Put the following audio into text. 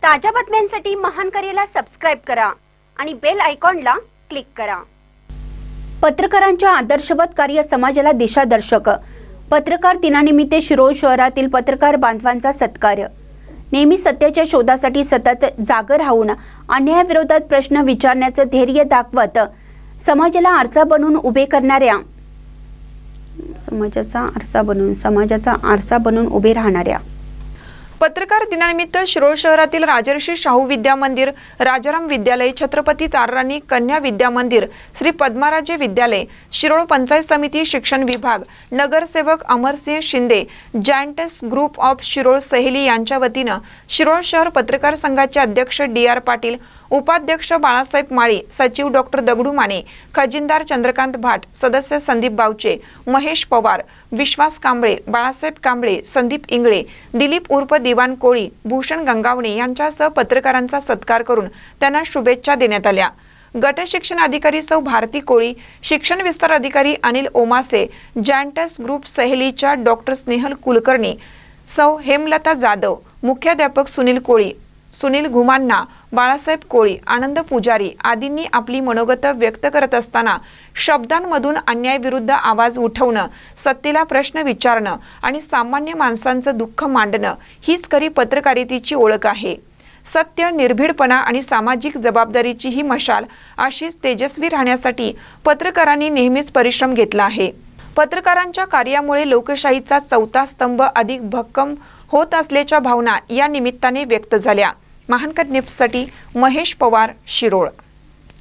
ताज्या बातम्यांसाठी महान करेला सबस्क्राइब करा आणि बेल आयकॉनला क्लिक करा। पत्रकारांच्या आदर्शवत कार्य समाजाला दिशादर्शक। पत्रकार दिनानिमित्त शिरोळ शहरातील पत्रकार बांधवांचा सत्कार। नेहमी सत्याच्या शोधासाठी सतत जागे राहून अन्यायाविरोधात प्रश्न विचारण्याचे धैर्य दाखवत समाजाचा आरसा बनून उभे राहणाऱ्या पत्रकार दिनानिमित्त शिरोळ शहरातील राजर्षी शाहू विद्या मंदिर, राजाराम विद्यालय, छत्रपती ताराराणी कन्या विद्या मंदिर, श्री पद्माराजे विद्यालय, शिरोळ पंचायत समिती शिक्षण विभाग, नगरसेवक Amarsinh Shinde, Giants Group of Shirol Saheli यांच्या वतीने शिरोळ शहर पत्रकार संघाचे अध्यक्ष DR पाटील, उपाध्यक्ष बाळासाहेब माळी, सचिव डॉक्टर दगडू माने, खजिनदार चंद्रकांत भाट, सदस्य संदीप बावचे, महेश पवार, विश्वास कांबळे, बाळासाहेब कांबळे, संदीप इंगळे, दिलीप उर्फ दिवान कोळी, भूषण गंगावणे यांच्यासह पत्रकारांचा सत्कार करून त्यांना शुभेच्छा देण्यात आल्या। गट शिक्षण अधिकारी सौ भारती कोळी, शिक्षण विस्तार अधिकारी अनिल ओमासे, जायंट्स ग्रुप सहेलीच्या डॉक्टर स्नेहल कुलकर्णी, सौ हेमलता जाधव, मुख्याध्यापक सुनील कोळी, सुनील घुमान्ना, बाळासाहेब कोळी, आनंद पुजारी आदींनी आपली मनोगत व्यक्त करत असताना शब्दांमधून अन्यायाविरुद्ध आवाज उठवणं, सत्तेला प्रश्न विचारणं आणि सामान्य माणसांचं दुःख मांडणं हीच खरी पत्रकारितेची ओळख आहे। सत्य, निर्भीडपणा आणि सामाजिक जबाबदारीची ही मशाल अशीच तेजस्वी राहण्यासाठी पत्रकारांनी नेहमीच परिश्रम घेतला आहे। पत्रकारांच्या कार्यामुळे लोकशाहीचा चौथा स्तंभ अधिक भक्कम होत असल्याच्या भावना या निमित्ताने व्यक्त झाल्या। महानकर न्यूजसाठी महेश पवार, शिरोळ।